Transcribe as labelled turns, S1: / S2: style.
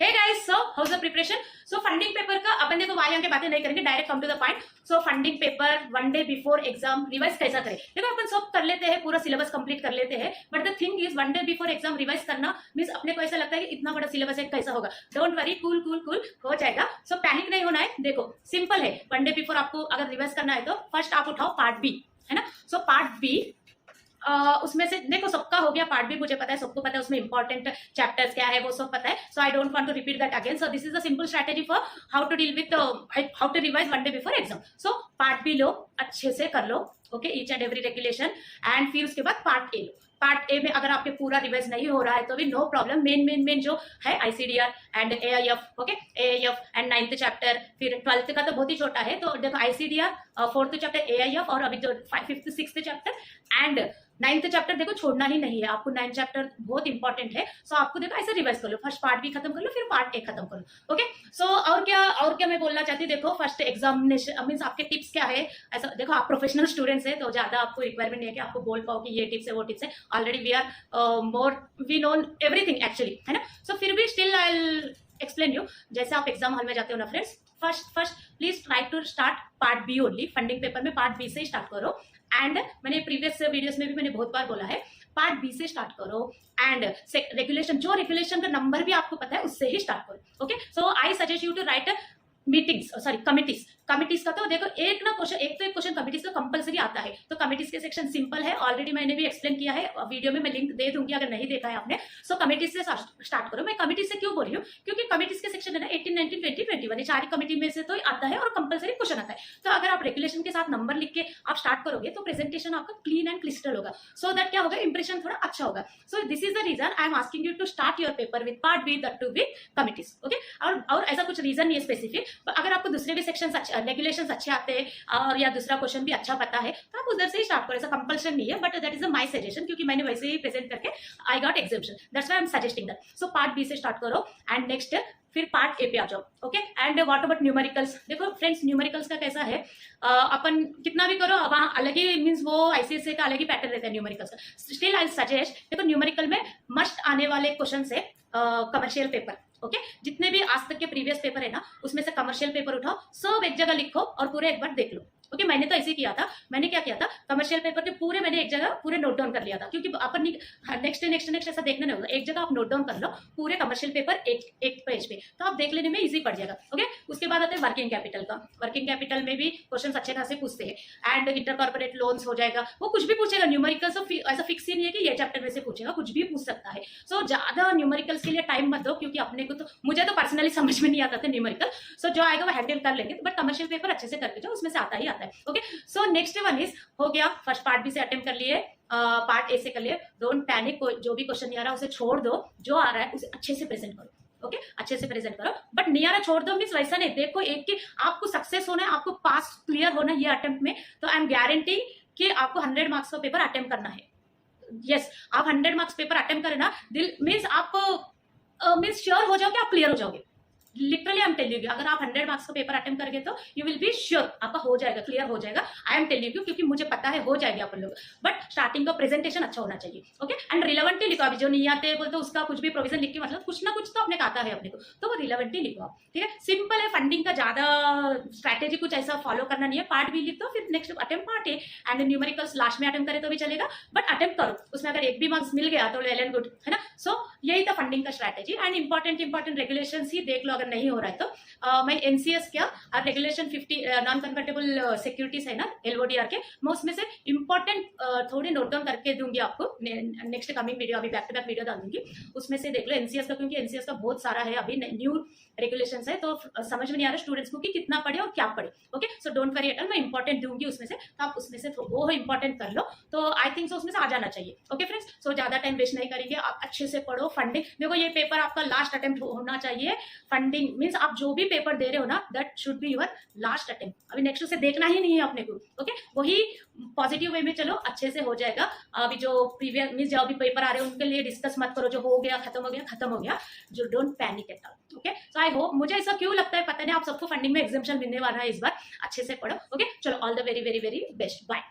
S1: Hey guys, so how's the preparation. So funding paper का अपन देखो वाले के बातें नहीं करेंगे, direct come to the point. So funding paper 1 day before exam revise कैसा करें। देखो अपन सब कर लेते हैं, पूरा सिलेबस कंप्लीट कर लेते हैं, but the thing is 1 day before exam revise करना मींस अपने को ऐसा लगता है कि इतना बड़ा सिलेबस है कैसा होगा। Don't worry, cool cool cool हो जाएगा। सो पैनिक नहीं होना है। देखो सिंपल है, 1 डे बिफोर आपको अगर रिवाइज करना है तो फर्स्ट आप उठाओ पार्ट बी, है ना। सो पार्ट बी उसमें से देखो सबका हो गया पार्ट भी, मुझे पता है, सबको पता है उसमें इंपॉर्टेंट चैप्टर्स क्या है वो सब पता है। So I don't want to repeat that again. So this is the simple strategy for how to deal with how to revise 1 day before exam. So part B लो, अच्छे से कर लो, okay, each and every regulation, and फिर उसके बाद part A low. Part A में अगर आपके पूरा रिवाइज नहीं हो रहा है तो भी नो प्रॉब्लम। मेन जो है ICDR and AIF, okay, AIF and 9th chapter, फिर 12th का तो बहुत ही छोटा है, तो देखो आईसीडीआर, 4th चैप्टर एआईएफ, और अभी जो 5th 6th chapter and 9th chapter देखो छोड़ना ही नहीं है आपको। 9th चैप्टर बहुत इंपॉर्टेंट है। सो आपको देखो ऐसे रिवाइज कर लो, फर्स्ट पार्ट भी खत्म कर लो, फिर पार्ट ए खत्म कर लो, ओके। सो और क्या मैं बोलना चाहती हूँ, देखो फर्स्ट एग्जामिनेशन मीन्स आपके टिप्स क्या है। ऐसा देखो आप प्रोफेशनल स्टूडेंट्स है तो ज्यादा आपको रिक्वायरमेंट नहीं है कि आपको बोल पाओ कि ये टिप्स है वो टिप्स है। Already we known everything actually, है ना। सो फिर भी still I will explain you. जैसे आप एग्जाम हॉल में जाते हो ना friends, first please try to start part B only. Funding paper में पार्ट बी से स्टार्ट करो। एंड मैंने प्रीवियस वीडियोस में भी मैंने बहुत बार बोला है, पार्ट बी से स्टार्ट करो। एंड रेगुलेशन, जो रेगुलेशन का नंबर भी आपको पता है उससे ही स्टार्ट करो, okay. So I suggest you to write meetings, sorry committees का तो देखो एक क्वेश्चन कमिटीज का कंपलसरी आता है। तो कमिटीज के सेक्शन सिंपल है, ऑलरेडी मैंने भी एक्सप्लेन किया है वीडियो में, मैं लिंक दे दूंगी अगर नहीं देखा है आपने। सो कमिटीज से स्टार्ट करो। मैं कमिटीज से क्यों बोल रही हूँ, क्योंकि कमिटीज के सेक्शन है ना 18, 19, 20, 21, ये 4 कमिटी में से तो आता है और कंपलसरी क्वेश्चन आता है। तो अगर आप रेगुलेशन के साथ नंबर लिख के आप स्टार्ट करोगे तो प्रेजेंटेशन आपका क्लीन एंड क्लिस्टल होगा। सो दैट क्या होगा, इंप्रेशन थोड़ा अच्छा होगा। So this is the reason I am asking you to start your paper with part B, that too with committees, okay. और ऐसा कुछ रीजन नहीं है स्पेसिफिक। अगर आपको दूसरे भी सेक्शन रेगुलेशन अच्छे आते हैं और या दूसरा क्वेश्चन भी अच्छा पता है तो आप उधर से ही स्टार्ट करो। ऐसा कंपल्शन नहीं है, but that is my suggestion, क्योंकि मैंने वैसे ही प्रेजेंट करके I got exemption, that's why I am suggesting that. So part B से स्टार्ट करो एंड नेक्स्ट फिर पार्ट ए पे आ जाओ, okay. And what about numericals. देखो फ्रेंड्स, न्यूमेरिकल्स का कैसा है, अपन कितना भी करो वहाँ अलग ही मीन्स वो आईसीएसई का अलग ही पैटर्न रहता है न्यूमेरिकल्स का। स्टिल आई सजेस्ट, देखो न्यूमेरिकल में मस्ट आने वाले क्वेश्चन है कमर्शियल पेपर, ओके। जितने भी आज तक के प्रीवियस पेपर है ना उसमें से कमर्शियल पेपर उठाओ, सब एक जगह लिखो और पूरे एक बार देख लो, ओके। मैंने तो ऐसे किया था। मैंने क्या किया था, कमर्शियल पेपर के पूरे मैंने एक जगह पूरे नोट डाउन कर लिया था, क्योंकि अपन नेक्स्ट ऐसा देखना नहीं होगा। एक जगह आप नोट डाउन कर लो पूरे कमर्शियल पेपर एक पेज पे, तो आप देख लेने में इजी पड़ जाएगा, ओके। उसके बाद आते हैं वर्किंग कैपिटल का। वर्किंग कैपिटल में भी क्वेश्चन अच्छे खासे पूछते हैं। एंड इंटर कॉर्पोरेट लोन्स हो जाएगा, वो कुछ भी पूछेगा। न्यूमेरिकल्स ऐसा फिक्स ही नहीं है कि ये चैप्टर में से पूछेगा, कुछ भी पूछ सकता है। सो ज्यादा न्यूमेरिकल्स के लिए टाइम मत दो, क्योंकि अपने को तो, मुझे तो पर्सनली समझ में नहीं आता था न्यूमेरिकल। सो जो आएगा वो हैंडल कर लेंगे, बट कमर्शियल पेपर अच्छे से करके जाओ, उसमें से आता ही आता है, okay. So next one is हो गया, फर्स्ट पार्ट बी से अटेम्प्ट कर लिए, पार्ट ए से कर लिए। डोंट पैनिक, जो भी क्वेश्चन नहीं आ रहा उसे छोड़ दो, जो आ रहा है उसे अच्छे से प्रेजेंट करो, ओके। अच्छे से प्रेजेंट करो, बट नहीं आ रहा छोड़ दो मीन्स वैसा नहीं। देखो एक कि आपको सक्सेस होना है, आपको पास क्लियर होना है ये अटेम्प्ट में, तो आई एम गारंटी कि आपको 100 मार्क्स का पेपर अटेम्प्ट करना है। यस, आप 100 मार्क्स पेपर अटेम्प्ट करें ना, दिल मीन्स आप मीन्स श्योर हो जाओ कि आप क्लियर हो जाओगे। Literally I am telling you, अगर आप 100 मार्क्स का पेपर अटेम्प्ट करोगे तो यू विल बी श्योर आपका हो जाएगा, क्लियर हो जाएगा। आई एम टेलिंग यू, क्योंकि मुझे पता है हो जाएगी अपन लोग, बट स्टार्टिंग का प्रेजेंटेशन अच्छा होना चाहिए, ओके। एंड रिलेवेंटली लिखो। अभी जो नहीं आते बोलते उसका कुछ भी प्रोविजन लिख के, मतलब कुछ ना कुछ तो अपने आता है अपने को, तो वो रिलेवेंटली लिखो, ठीक है। सिंपल है, फंडिंग का ज्यादा स्ट्रैटेजी कुछ ऐसा फॉलो करना नहीं है। पार्ट बी लिख दो, फिर next attempt part A, and numericals last में अटेम्प्ट करे तो भी चलेगा, बट अटेम्प्ट करो। उसमें अगर एक भी मार्क्स मिल गया तो वेल एंड गुड, है ना। सो यही था फंडिंग का स्ट्रैटेजी। एंड इंपॉर्टेंट रेगुलेशन ही देख लो, अगर नहीं हो रहा है तो मैं एनसीएस क्या और रेगुलेशन 50 नॉन कन्वर्टेबल सिक्योरिटीज है ना एलओडीआर के, मैं उसमें से इंपॉर्टेंट थोड़े नोट डाउन करके दूंगी आपको नेक्स्ट कमिंग वीडियो, अभी बैक टू बैक वीडियो डालूंगी, उसमें से देख लो एनसीएस का, क्योंकि एनसीएस का बहुत सारा है, अभी न्यू रेगुलेशंस है, तो समझ में नहीं आ रहा स्टूडेंट्स को कि कितना पढ़े और क्या पढ़े, okay. So don't worry at all, मैं इंपॉर्टेंट दूंगी उसमें से, तो आप उसमें से वो इंपॉर्टेंट कर लो, तो आई थिंक सो उसमें से आ जाना चाहिए, ओके फ्रेंड्स। सो ज्यादा टाइम वेस्ट नहीं करेंगे, आप अच्छे से पढ़ो। फंडिंग देखो, ये पेपर आपका लास्ट अटेम्प्ट होना चाहिए। फंडिंग मीन्स आप जो भी पेपर दे रहे हो ना, that should be your last attempt. अभी नेक्स्ट उसे देखना ही नहीं है अपने को, ओके। वही पॉजिटिव वे में चलो, अच्छे से हो जाएगा। अभी जो प्रीवियस मीन्स जो अभी पेपर आ रहे हैं उनके लिए डिस्कस मत करो, जो हो गया खत्म हो गया, जो don't panic at all, okay. So I hope, मुझे ऐसा क्यों लगता है पता नहीं, आप सबको फंडिंग में एग्जाम्शन मिलने वाला है इस बार, अच्छे से पढ़ो, ओके। चलो, all the very very very best, bye.